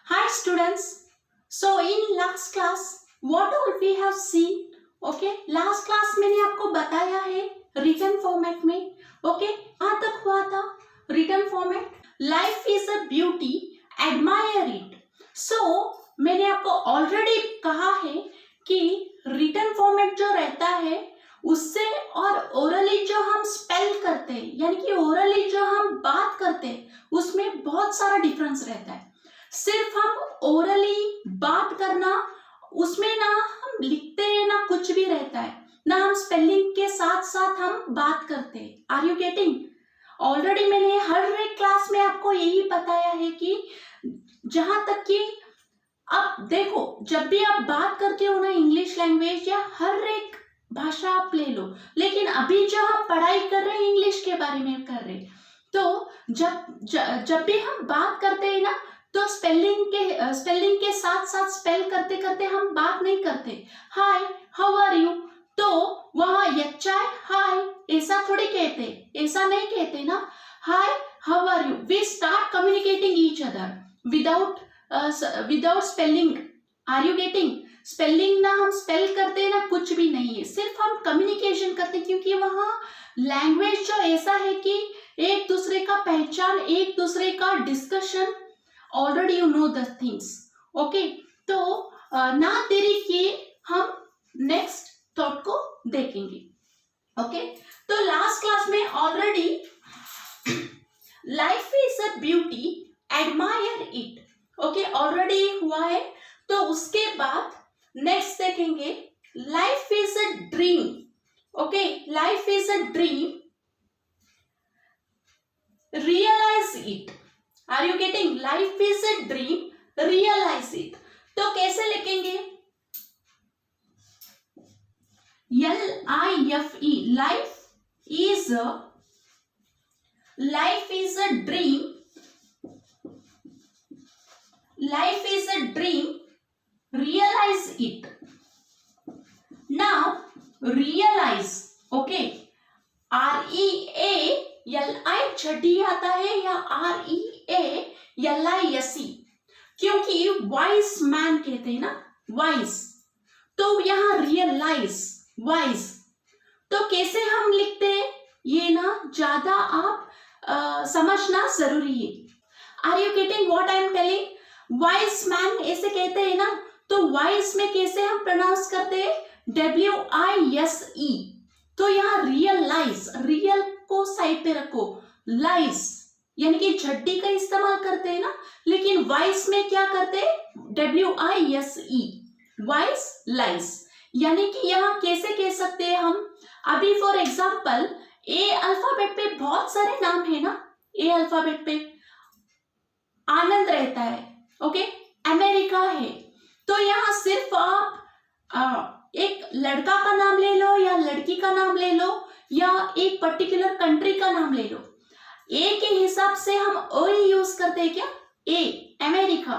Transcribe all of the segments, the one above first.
Hi students. So in last class, what all we have seen? Okay, last class मैंने आपको बताया है written format में. Okay, कहाँ तक हुआ था written format? Life is a beauty, admire it. So मैंने आपको already कहा है कि written format जो रहता है उससे और ओरली जो हम स्पेल करते हैं यानी कि ओरली जो हम बात करते हैं उसमें बहुत सारा डिफरेंस रहता है. सिर्फ हम ओरली बात करना उसमें ना हम लिखते हैं ना कुछ भी रहता है ना हम स्पेलिंग के साथ साथ हम बात करते हैं. Are you getting? ऑलरेडी मैंने हर एक क्लास में आपको यही बताया है कि जहां तक कि अब देखो जब भी आप बात करते हो ना इंग्लिश लैंग्वेज या हर एक भाषा आप ले लो, लेकिन अभी जो हम पढ़ाई कर रहे हैं इंग्लिश के बारे में कर रहे हैं तो जब भी हम बात करते हैं ना तो स्पेलिंग के साथ साथ स्पेल करते करते हम बात नहीं करते. हाय हाउ आर यू तो वहां यच्चाय हाय ऐसा थोड़ी कहते, ऐसा नहीं कहते ना. Hi how are you we start communicating each other without spelling. Are you getting? Spelling ना हम स्पेल करते ना कुछ भी नहीं है, सिर्फ हम कम्युनिकेशन करते क्योंकि वहाँ लैंग्वेज जो ऐसा है कि एक दूसरे का पहचान, एक दूसरे का discussion, already you know the things. Okay, तो ना देरी किए हम नेक्स्ट थॉट को देखेंगे. ओके, तो लास्ट क्लास में already life is a beauty admire it. Okay, already हुआ है. तो उसके बाद नेक्स्ट देखेंगे life is a dream. Okay, life is a dream, realise it. Are you getting? Life is a dream, realise it. तो कैसे लिखेंगे? LIFE. Life is a dream. Life is a dream, realize it. Now realize, okay, REALI छठी आता है या REALISE क्योंकि wise man कहते हैं ना, wise. तो यहाँ realize, wise. तो कैसे हम लिखते हैं ये ना ज्यादा आप समझना जरूरी है. Are you getting what I am telling? Wise man ऐसे कहते हैं ना, तो वाइज में कैसे हम प्रोनाउंस करते हैं? WISE. तो यहाँ रियलाइज, रियल को साइड पे रखो, लाइज यानी कि झड्डी का इस्तेमाल करते हैं ना, लेकिन वाइज में क्या करते हैं? WISE, wise lies. यानी कि यहाँ कैसे कह सकते हैं हम? अभी फॉर एग्जाम्पल ए अल्फाबेट पे बहुत सारे नाम है ना, ए अल्फाबेट पे आनंद रहता है. ओके, अमेरिका है. तो यहाँ सिर्फ आप एक लड़का का नाम ले लो या लड़की का नाम ले लो या एक पर्टिकुलर कंट्री का नाम ले लो, ए के हिसाब से हम ओ ही यूज करते हैं क्या? A America.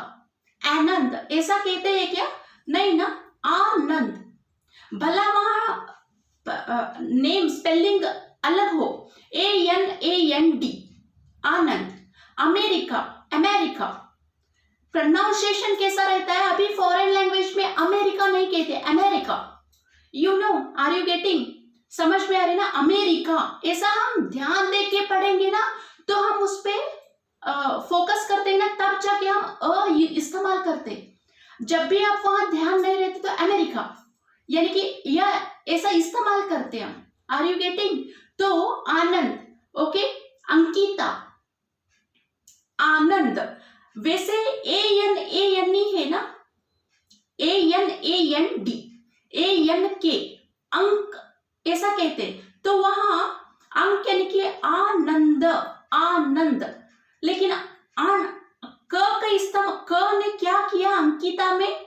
आनंद ऐसा कहते हैं क्या? नहीं ना, आनंद. भला वहां नेम स्पेलिंग अलग हो, ANAND Anand. America, America. Pronunciation कैसा रहता है? अभी फॉरेन लैंग्वेज में अमेरिका नहीं कहते, America. You know, are you getting? समझ में आ रही ना? अमेरिका ऐसा हम ध्यान दे के पढ़ेंगे ना तो हम उस पे फोकस करते हैं ना, तब जाके हम इस्तेमाल करते. जब भी आप वहां ध्यान नहीं रहते तो अमेरिका यानी कि यह ऐसा इस्तेमाल करते हम. Are you getting? तो आनंद. ओके, अंकिता, आनंद. वैसे ANAN है ना, ANAND, ANK अंक ऐसा कहते. तो वहां अंक यानी कि आनंद, आनंद. लेकिन क इस्तेमाल, क ने क्या किया अंकिता में?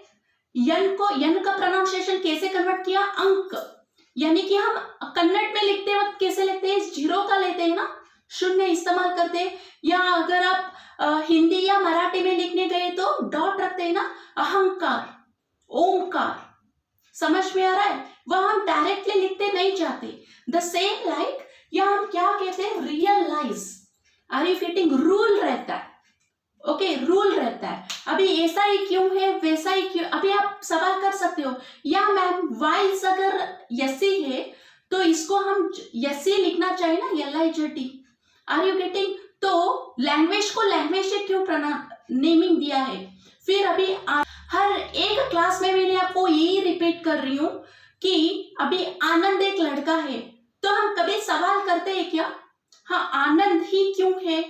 यन का प्रोनाउंसिएशन कैसे कन्वर्ट किया? अंक. यानी कि हम कन्नड़ में लिखते वक्त कैसे लिखते हैं? जीरो का लेते हैं ना, शून्य इस्तेमाल करते हैं. या अगर आप हिंदी या मराठी में लिखने गए तो डॉट रखते हैं ना, अहंकार, ओमकार. समझ में आ रहा है? वह हम डायरेक्टली लिखते नहीं जाते. द सेम लाइक यहाँ हम क्या कहते हैं? Realise. Are you getting? Rule रहता है. ओके, रूल रहता है. अभी ऐसा ही क्यों है, वैसा ही क्यों, अभी आप सवाल कर सकते हो, या मैम वाइज अगर यसी है तो इसको हम यसी लिखना चाहिए ना, LIZD। Are you getting? तो लैंग्वेज को लैंग्वेज से क्यों नेमिंग दिया है? फिर अभी हर एक क्लास में मैंने आपको यही रिपीट कर रही हूं कि अभी आनंद एक लड़का है, तो हम कभी सवाल करते हैं क्या? हाँ, आनंद ही क्यों है,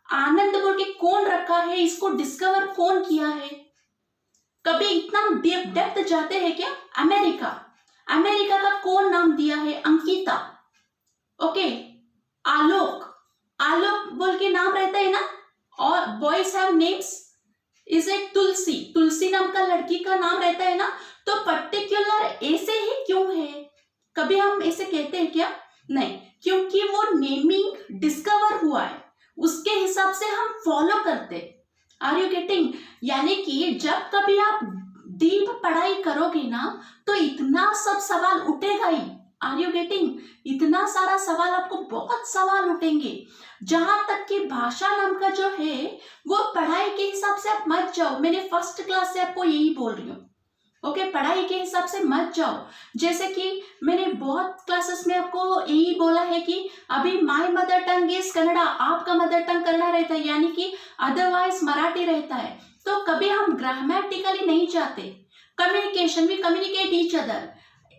आनंद बोल के कौन रखा है, इसको डिस्कवर कौन किया है? कभी इतना डेप्थ जाते हैं क्या? अमेरिका, अमेरिका का कौन नाम दिया है? अंकिता। ओके, आलोक, आलोक बोल के नाम रहता है ना, और boys have names, is a Tulsi, Tulsi नाम का लड़की का नाम रहता है ना। तो पर्टिकुलर ऐसे ही क्यों है? कभी हम ऐसे कहते हैं क्या? नहीं, क्योंकि वो नेमिंग डिस्कवर हुआ है, उसके हिसाब से हम फॉलो करते। Are you getting? यानी कि जब कभी आप डीप पढ़ाई करोगे ना तो इतना सब सवाल उठेगा ही। Are you getting? इतना सारा सवाल, आपको बहुत सवाल उठेंगे। जहां तक कि भाषा नाम का जो है वो पढ़ाई के हिसाब से आप मत जाओ, मैंने फर्स्ट क्लास से आपको यही बोल रही हूँ। ओके, पढ़ाई के हिसाब से मत जाओ। जैसे कि मैंने बहुत क्लासेस में आपको यही बोला है कि अभी my mother tongue is Kannada, आपका मदर टंग कन्नड़ा रहता है, यानी कि अदरवाइज मराठी रहता है। तो कभी हम ग्रामेटिकली नहीं जाते। Communication, we communicate each other,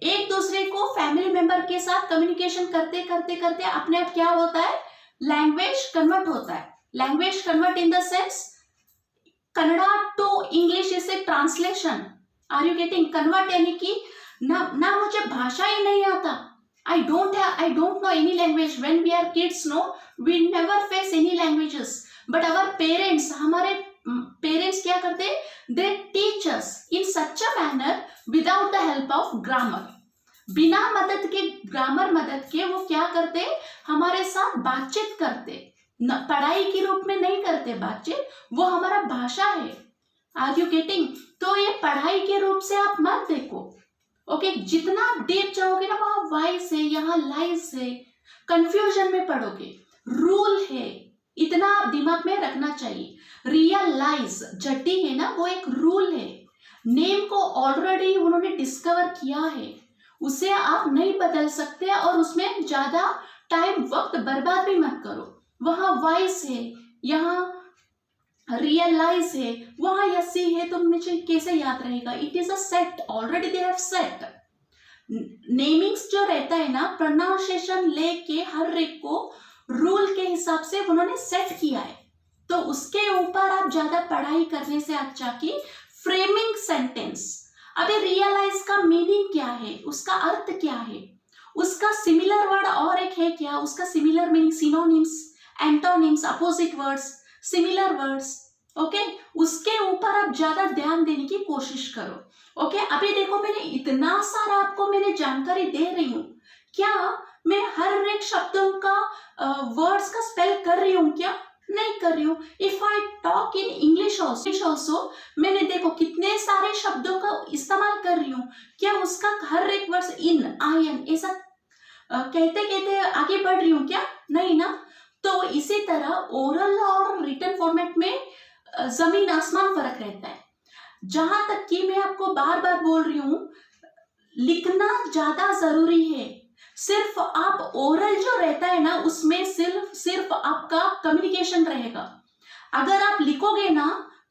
एक दूसरे को फैमिली मेंबर के साथ कम्युनिकेशन करते करते करते अपने आप क्या होता है? लैंग्वेज कन्वर्ट होता है। Language convert in the sense Kannada to English is a translation. Are you getting? Convert यानी कि ना मुझे भाषा ही नहीं आता, I don't know any language. When we are kids no, we never face any languages, but our parents, हमारे parents क्या करते? They teach us in such a manner without the help of grammar. बिना मदद के, grammar मदद के वो क्या करते? हमारे साथ बातचीत करते, पढ़ाई के रूप में नहीं करते बातचीत, वो हमारा भाषा है। Are you getting? तो ये पढ़ाई के रूप से आप मत देखो। ओके, जितना आप डीप जाओगे ना, वहां वाइस है, यहाँ लाइस है, कंफ्यूजन में पढ़ोगे। रूल है, इतना आप दिमाग में रखना चाहिए। रियलाइज, जटी है ना, वो एक रूल है। नेम को ऑलरेडी उन्होंने डिस्कवर किया है, उसे आप नहीं बदल सकते, और उसमें ज्यादा टाइम वक्त बर्बाद भी मत करो। वहां वाइस है, यहाँ रियलाइज है, वहां यसी है, तो मुझे कैसे याद रहेगा? It is a set, already they have set. Namings जो रहता है ना, प्रोनाउंसिएशन लेके हर एक को रूल के हिसाब से उन्होंने सेट किया है। तो उसके ऊपर आप ज्यादा पढ़ाई करने से अच्छा कि फ्रेमिंग सेंटेंस। अभी रियलाइज का मीनिंग क्या है, उसका अर्थ क्या है, उसका सिमिलर वर्ड और एक है क्या, उसका similar meaning, synonyms, antonyms, opposite words, similar words. Okay, उसके ऊपर आप ज्यादा ध्यान देने की कोशिश करो। ओके, अभी देखो मैंने इतना सारा आपको मैंने जानकारी दे रही हूँ, क्या मैं हर एक शब्दों का वर्ड्स का स्पेल कर रही हूँ क्या? नहीं कर रही हूँ। If I talk in English also, मैंने देखो कितने सारे शब्दों का इस्तेमाल कर रही हूँ, क्या उसका हर एक वर्ड इन, आई एन, ऐसा कहते कहते आगे बढ़ रही हूँ क्या? नहीं ना। तो इसी तरह ओरल और रिटन फॉर्मेट में जमीन आसमान फर्क रहता है। जहां तक कि मैं आपको बार बार बोल रही हूं, लिखना ज्यादा जरूरी है। सिर्फ आप ओरल जो रहता है ना, उसमें सिर्फ आपका कम्युनिकेशन रहेगा। अगर आप लिखोगे ना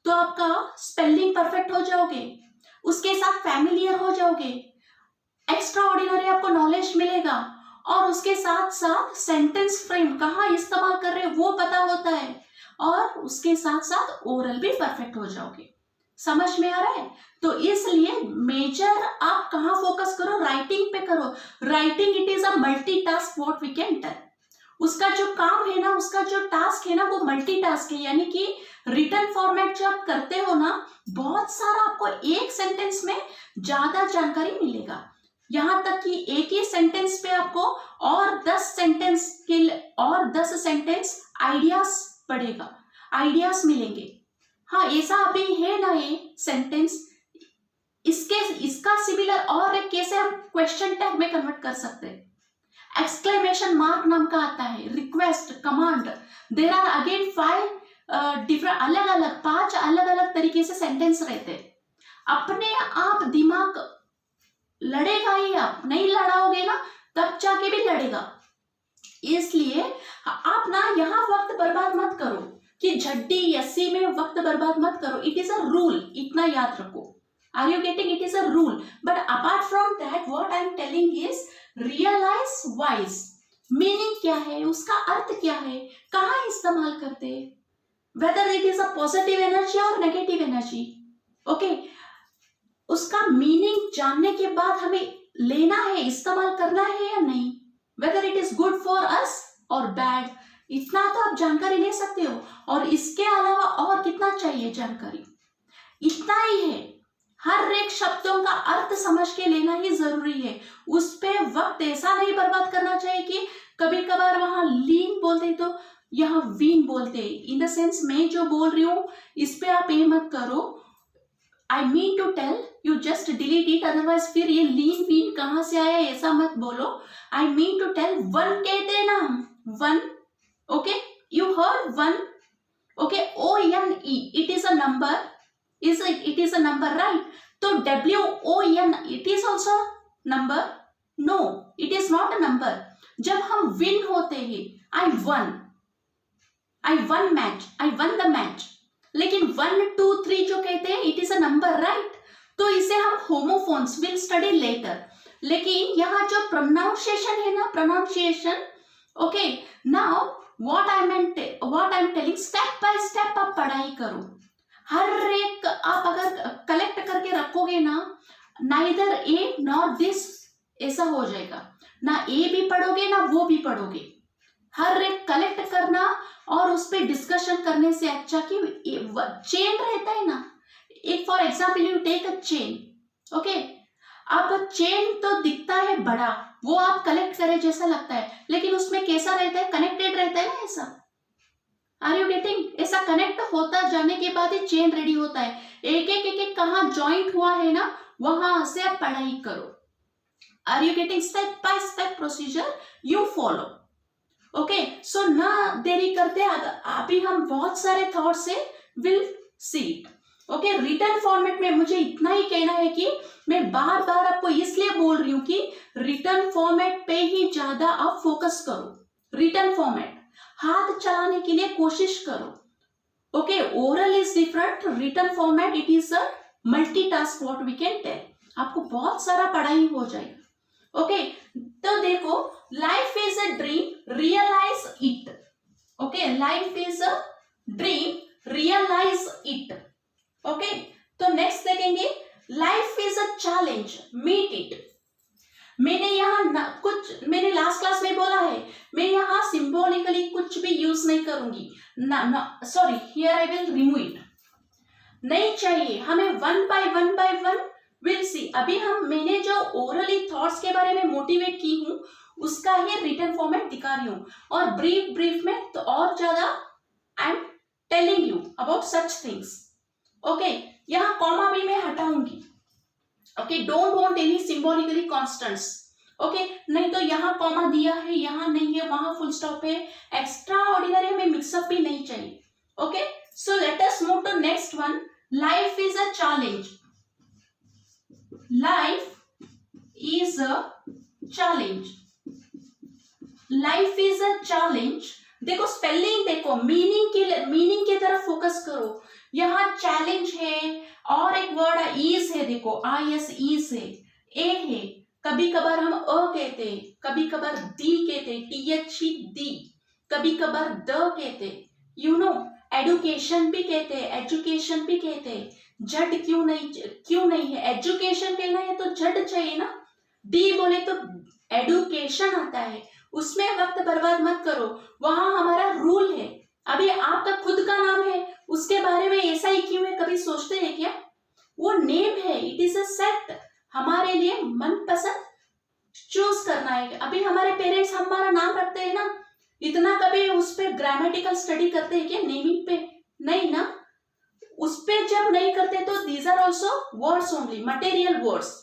तो आपका स्पेलिंग परफेक्ट हो जाओगे, उसके साथ फैमिलियर हो जाओगे, एक्स्ट्रा ऑर्डिनरी आपको नॉलेज मिलेगा, और उसके साथ साथ सेंटेंस फ्रेम कहाँ इस्तेमाल कर रहे हैं वो पता होता है, और उसके साथ साथ ओरल भी परफेक्ट हो जाओगे। समझ में आ रहा है? तो इसलिए मेजर आप कहाँ फोकस करो? राइटिंग पे करो। Writing it is a multitask what we can do. उसका जो काम है ना, उसका जो टास्क है ना, वो मल्टीटास्क है। यानी कि रिटन फॉर्मेट जो आप करते हो ना, बहुत सारा आपको एक सेंटेंस में ज्यादा जानकारी मिलेगा। यहां तक कि एक ही सेंटेंस पे आपको और 10 सेंटेंस आइडियाज पड़ेगा, आइडियाज मिलेंगे। हाँ, ऐसा अभी है ना ये सेंटेंस, इसका सिमिलर और एक कैसे हम क्वेश्चन टैग में कन्वर्ट कर सकते हैं। एक्सक्लेमेशन मार्क नाम का आता है, request, command. There are again 5 different, अलग अलग 5 अलग अलग तरीके से सेंटेंस रहते हैं। अपने आप दिमाग लड़ेगा ही, आप नहीं लड़ाओगे ना तब जाके भी लड़ेगा। इसलिए आप ना यहाँ वक्त बर्बाद मत करो कि झड्डी एससी में वक्त बर्बाद मत करो। इट इज अ रूल, इतना याद रखो। Are you getting? It is a rule. But apart from that what I am telling is realise wise. Meaning क्या है, उसका अर्थ क्या है, कहाँ इस्तेमाल करते हैं, whether it is a positive energy और नेगेटिव एनर्जी। ओके, उसका मीनिंग जानने के बाद हमें लेना है, इस्तेमाल करना है या नहीं, whether it is good for us और बैड। इतना तो आप जानकारी ले सकते हो, और इसके अलावा और कितना चाहिए जानकारी, इतना ही है। हर एक शब्दों का अर्थ समझ के लेना ही जरूरी है। उस पे वक्त ऐसा नहीं बर्बाद करना चाहिए कि कभी कभार वहां लीन बोलते तो यहाँ वीन बोलते। इन द सेंस मैं जो बोल रही हूँ इस पे आप ये मत करो। I mean to tell, you just delete it, otherwise फिर ये लीन वीन कहाँ से आया ऐसा मत बोलो। I mean to tell, one कहते हैं ना हम, one. Okay, you heard one. Okay, ONE, it is a number, is it is a number, right? तो WON, it is also number? No, it is not a number. जब हम win होते हैं, I won match, I won the match, लेकिन 1 2 3 जो कहते हैं it is a number, right? तो इसे हम होमोफोन्स विल स्टडी लेटर। लेकिन यहाँ जो प्रोनाउंसिएशन है ना, pronunciation, okay, now what I am telling, step by step आप पढ़ाई करो। हर एक आप अगर कलेक्ट करके रखोगे ना, नाइदर ए नॉर दिस ऐसा हो जाएगा। ना ए भी पढ़ोगे ना वो भी पढ़ोगे। हर एक कलेक्ट करना और उस पर डिस्कशन करने से अच्छा कि चेन रहता है ना। एक for example you take a chain, okay, अब चेन तो दिखता है बड़ा, वो आप कलेक्ट करे जैसा लगता है, लेकिन उसमें कैसा रहता है, कनेक्टेड रहता है ना ऐसा। Are you getting? ऐसा कनेक्ट होता जाने के बाद ही चेन रेडी होता है। एक एक कहाँ ज्वाइंट हुआ है ना, वहां से आप पढ़ाई करो। Are you getting? Step by step procedure you follow. Okay, so ना देरी करते अभी हम बहुत सारे थॉट से will see it. Okay, return format में मुझे इतना ही कहना है कि मैं बार बार आपको इसलिए बोल रही हूँ कि रिटर्न फॉर्मेट पे ही ज्यादा आप फोकस करो। रिटर्न फॉर्मेट हाथ चलाने के लिए कोशिश करो। Okay, oral is different, return format it is a multitask what we can tell. आपको बहुत सारा पढ़ाई हो जाएगा। ओके, तो देखो, life is a dream, realise it. Okay, life is a dream, realise it. Okay, तो नेक्स्ट देखेंगे, life is a challenge, meet it. मैंने यहाँ मैंने लास्ट क्लास में बोला है, मैं यहाँ सिंबॉलिकली कुछ भी यूज नहीं करूंगी ना, sorry, here I will remove it. नहीं चाहिए हमें, one by one will see. अभी मैंने जो ओरली थॉट्स के बारे में मोटिवेट की हूँ उसका ही रिटन फॉर्मेट दिखा रही हूँ, और ब्रीफ में तो और ज्यादा I am telling you about such things. Okay, यहाँ कॉमा भी मैं हटाऊंगी। Okay, don't want any symbolically constants. Okay, नहीं तो यहाँ कॉमा दिया है, यहाँ नहीं है, वहां फुल स्टॉप है, एक्स्ट्रा ऑर्डिनरी हमें मिक्सअप भी नहीं चाहिए। Okay, so let us move to next one, life is a challenge. Life is a challenge, life is a challenge. देखो स्पेलिंग, देखो मीनिंग की तरफ फोकस करो। यहाँ चैलेंज है और एक वर्ड इज है, देखो IS इज है, ए है, कभी कभार हम कहते, कभी कभार दी कहते, TH दी, कभी कभार द कहते, यू नो, एडुकेशन भी कहते, एजुकेशन भी कहते। जड क्यों नहीं है, एजुकेशन कहना है तो जड चाहिए ना, डी बोले तो एडुकेशन आता है। उसमें वक्त बर्बाद मत करो, वहां हमारा रूल है। अभी आपका खुद का नाम है, उसके बारे में ऐसा ही क्यों है, कभी सोचते हैं क्या? वो नेम है, इट इज अ सेट, हमारे लिए मनपसंद चूज करना है। अभी हमारे पेरेंट्स हमारा नाम रखते हैं ना, इतना कभी उस पे ग्रामेटिकल स्टडी करते हैं क्या नेमिंग पे? नहीं ना, उस पे जब नहीं करते तो these are also words only, material words.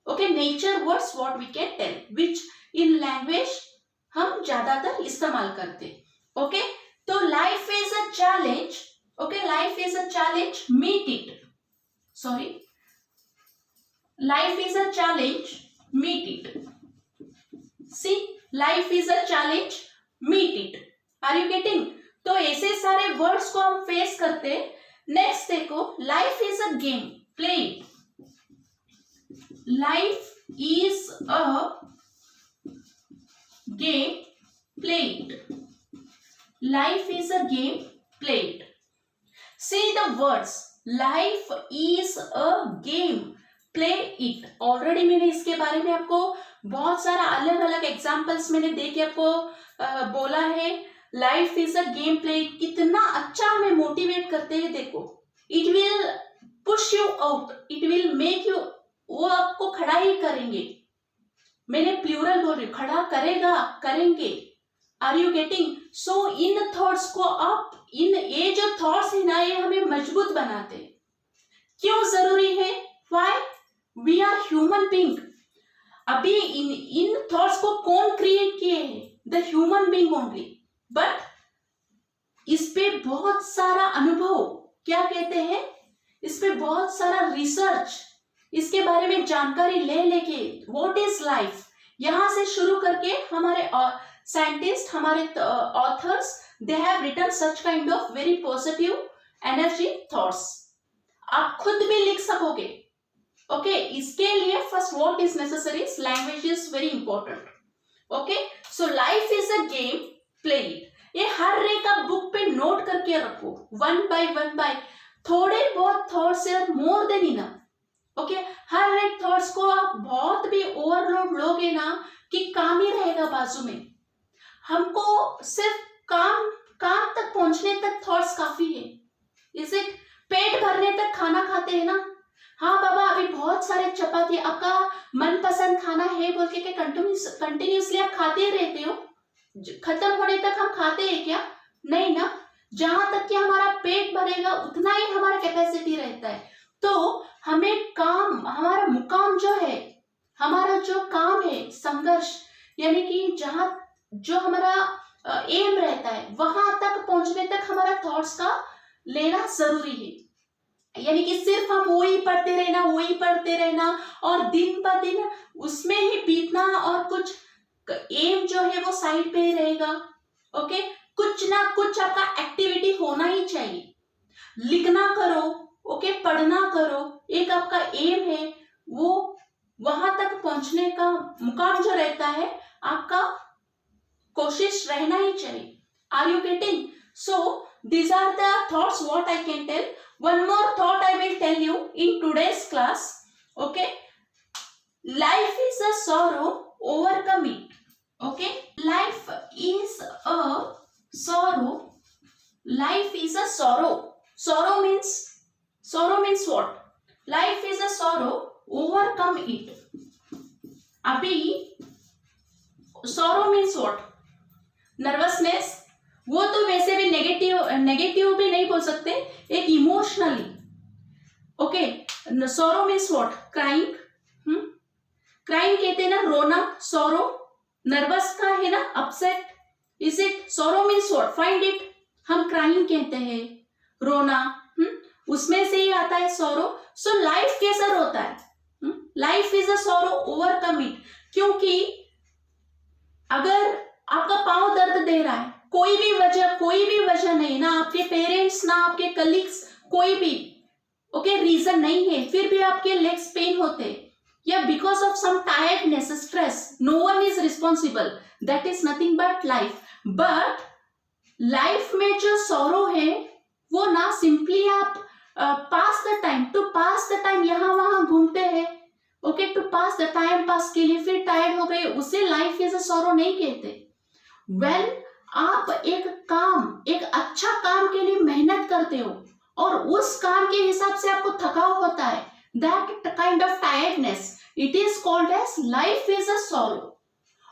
Okay, nature words what we can tell, which in language हम ज्यादातर इस्तेमाल करते। ओके, तो life is a challenge, Okay, life is a challenge, meet it. Sorry, life is a challenge, meet it. See, life is a challenge, meet it. Are you getting? तो ऐसे सारे words को हम फेस करते हैं. Next देखो, life is a game, play it. Life is a game, play it. Life is a game, play it. See the words, life is a game, play it. Already मैंने इसके बारे में आपको बहुत सारा अलग अलग एग्जाम्पल्स मैंने दे के आपको बोला है. Life is a game, play it. कितना अच्छा हमें मोटिवेट करते हैं. देखो, it will push you out, it will make you, वो आपको खड़ा ही करेंगे. मैंने प्लूरल बोल रही हूँ, खड़ा करेगा, करेंगे. Are you getting? सो इन थॉट्स को आप, इन ये जो थॉट्स है ना, ये हमें मजबूत बनाते हैं. क्यों जरूरी है? Why? We are human being. अभी इन थॉट्स को कौन क्रिएट किए हैं? The human being only. But इस पे बहुत सारा अनुभव, क्या कहते हैं, इस पे बहुत सारा रिसर्च, इसके बारे में जानकारी ले लेके, व्हाट इज लाइफ, यहां से शुरू करके हमारे साइंटिस्ट, हमारे authors, they have written such kind of very positive energy thoughts. आप खुद भी लिख सकोगे. ओके, इसके लिए first what is necessary, language is very important. Okay, so life is a game, play it. ये हर एक आप बुक पे नोट करके रखो, वन बाय थोड़े बहुत thoughts are more than enough. Okay, हर एक थॉट्स को आप बहुत भी ओवरलोड लोगे ना कि काम ही रहेगा बाजू में. हमको सिर्फ काम तक पहुंचने तक थॉट्स काफी है. इसे पेट भरने तक खाना खाते हैं ना. हाँ बाबा, अभी बहुत सारे चपाती, आपका मनपसंद खाना है बोल के कंटिन्यूसली आप खाते रहते हो. खत्म होने तक हम खाते हैं क्या? नहीं ना. जहां तक कि हमारा पेट भरेगा उतना ही हमारा कैपेसिटी रहता है. तो हमें काम, हमारा मुकाम जो है, हमारा जो काम है, संघर्ष, यानी कि जहां जो हमारा एम रहता है, वहां तक पहुंचने तक हमारा थॉट्स का लेना जरूरी है. यानी कि सिर्फ हम वही पढ़ते रहना और दिन ब दिन उसमें ही बीतना और कुछ एम जो है वो साइड पे ही रहेगा. ओके, कुछ ना कुछ आपका एक्टिविटी होना ही चाहिए. लिखना करो, ओके, पढ़ना करो, एक आपका एम है, वो वहां तक पहुंचने का मुकाम जो रहता है, आपका कोशिश रहना ही चाहिए. Are you getting? So these are the thoughts what I can tell. One more thought I will tell you in today's class. Okay, life is a sorrow, overcome it. Okay, life is a sorrow, life is a sorrow. Sorrow means what? Life is a sorrow, overcome it. अभी sorrow means what? Nervousness. वो तो वैसे भी negative भी नहीं बोल सकते, एक इमोशनली. ओके, सोरो मीन्स व्हाट? क्राइंग. क्राइंग कहते हैं ना, रोना. सोरो नर्वस का है ना, अपसेट. Is it? सोरो मीन्स व्हाट? Find it. हम क्राइंग कहते हैं, रोना, उसमें से ही आता है सोरो. सो लाइफ कैसा होता है? लाइफ इज अ सोरो, ओवरकम इट. क्योंकि अगर आपका पांव दर्द दे रहा है, कोई भी वजह नहीं ना, आपके पेरेंट्स ना आपके कलीग्स, कोई भी ओके रीजन नहीं है, फिर भी आपके लेग्स पेन होते, या because of some tiredness, stress, no one is responsible. That is nothing but life. But life में जो सॉरो है वो ना सिंपली आप pass the time, to pass the time यहाँ वहां घूमते हैं. Okay, to pass the time pass के लिए, फिर टायर्ड हो गए, उसे लाइफ इज अ सॉरो नहीं कहते. वेल आप एक अच्छा काम के लिए मेहनत करते हो और उस काम के हिसाब से आपको थकाव होता है, that kind of tiredness, it is called as life is a sorrow.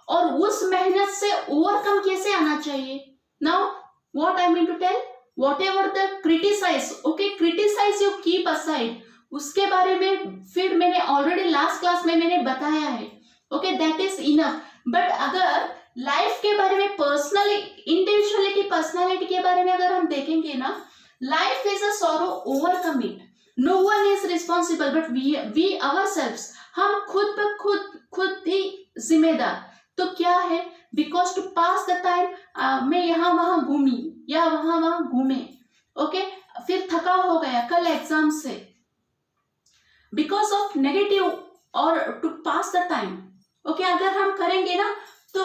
और उस मेहनत से ओवरकम कैसे आना चाहिए? Now what I mean to tell, whatever the criticise, okay, criticise you keep aside. उसके बारे में फिर मैंने ऑलरेडी लास्ट क्लास में मैंने बताया है. Okay, that is enough. But अगर लाइफ के बारे में पर्सनली, इंडिविजुअलिटी, पर्सनालिटी के बारे में अगर हम देखेंगे ना, life is a sorrow, overcome it. No one is responsible but we ourselves. हम खुद ही जिम्मेदार. तो क्या है, because to pass the time मैं यहाँ वहां घूमी या वहां घूमे, ओके, फिर थका हो गया कल एग्जाम से, बिकॉज ऑफ नेगेटिव और to pass the time. Okay, अगर हम करेंगे ना तो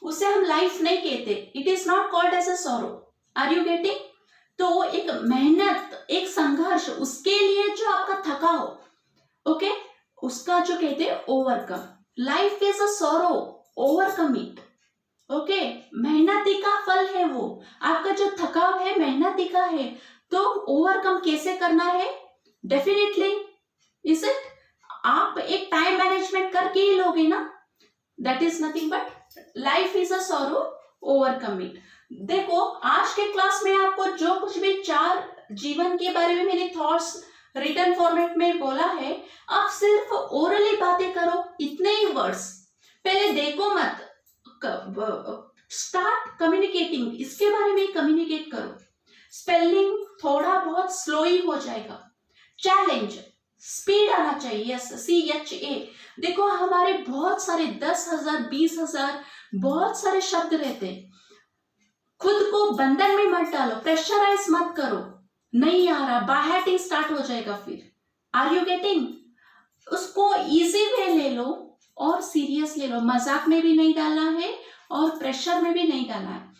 उसे हम लाइफ नहीं कहते. It is not called as a sorrow. Are you getting? तो एक मेहनत, एक संघर्ष, उसके लिए जो आपका थका हो, ओके, उसका जो कहते हैं overcome. Life is a sorrow, overcome it. Okay, मेहनती का फल है वो. आपका जो थकाव है मेहनती का है, तो ओवरकम कैसे करना है? डेफिनेटली इज इट, आप एक टाइम मैनेजमेंट करके ही लोगे ना. That is nothing but life is a sorrow, overcome it. देखो, आज के क्लास में आपको जो कुछ भी 4 जीवन के बारे में मैंने थॉट्स रिटन फॉर्मेट में बोला है, आप सिर्फ ओरली बातें करो, इतने ही वर्ड्स. पहले देखो मत, स्टार्ट कम्युनिकेटिंग, इसके बारे में कम्युनिकेट करो. स्पेलिंग थोड़ा बहुत स्लो ही हो जाएगा. चैलेंज, स्पीड आना चाहिए. CHA. देखो, हमारे बहुत सारे 10,000 20,000 बहुत सारे शब्द रहते हैं. खुद को बंधन में मत डालो, प्रेशराइज मत करो. नहीं आ रहा, बायहार्टिंग स्टार्ट हो जाएगा फिर. Are you getting? उसको इजी वे ले लो और सीरियस ले लो. मजाक में भी नहीं डालना है और प्रेशर में भी नहीं डालना है.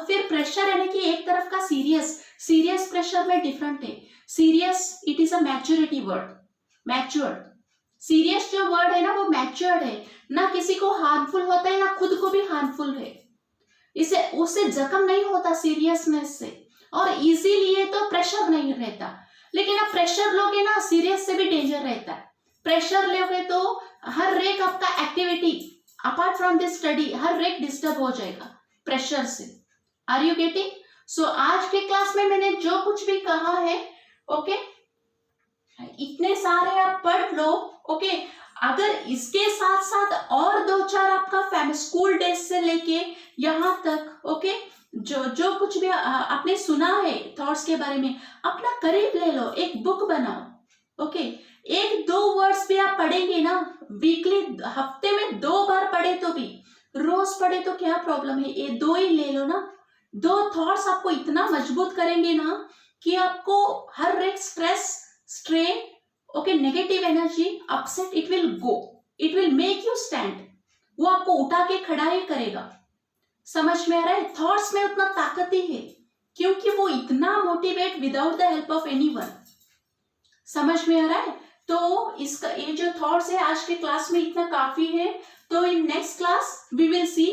फिर प्रेशर यानी कि एक तरफ का सीरियस प्रेशर में डिफरेंट है. Serious it is a maturity word. Matured. Serious जो वर्ड है ना वो मैच्योर्ड है, ना किसी को हार्मफुल होता है ना खुद को भी हार्मफुल है. इसे उससे जख्म नहीं होता सीरियसनेस से, और इजीली तो प्रेशर नहीं रहता. लेकिन अब प्रेशर लोगे ना, सीरियस से भी डेंजर रहता है. प्रेशर लोगे तो हर एक आपका activity apart from this study हर एक डिस्टर्ब हो जाएगा प्रेशर से. Are you getting? सो आज के क्लास में मैंने जो कुछ भी कहा है, ओके, इतने सारे आप पढ़ लो. ओके, अगर इसके साथ साथ और 2-4 आपका स्कूल डेज से लेके यहाँ तक, ओके, जो कुछ भी आपने सुना है थॉट्स के बारे में, अपना करीब ले लो, एक बुक बनाओ. ओके, 1-2 वर्ड्स भी आप पढ़ेंगे ना वीकली, हफ्ते में 2 बार पढ़े तो भी, रोज पढ़े तो क्या प्रॉब्लम है, ये 2 ही ले लो ना. 2 थॉट्स आपको इतना मजबूत करेंगे ना कि आपको हर एक stress, strain, okay, negative energy, upset, it will go, it will make you stand. वो आपको उठा के खड़ा ही करेगा. समझ में आ रहा है? थॉट्स में उतना ताकत ही है क्योंकि वो इतना motivate without the help of anyone. समझ में आ रहा है? तो इसका ये जो थॉट्स है आज के क्लास में इतना काफी है. तो in next class we will see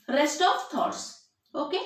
rest of thoughts. Okay.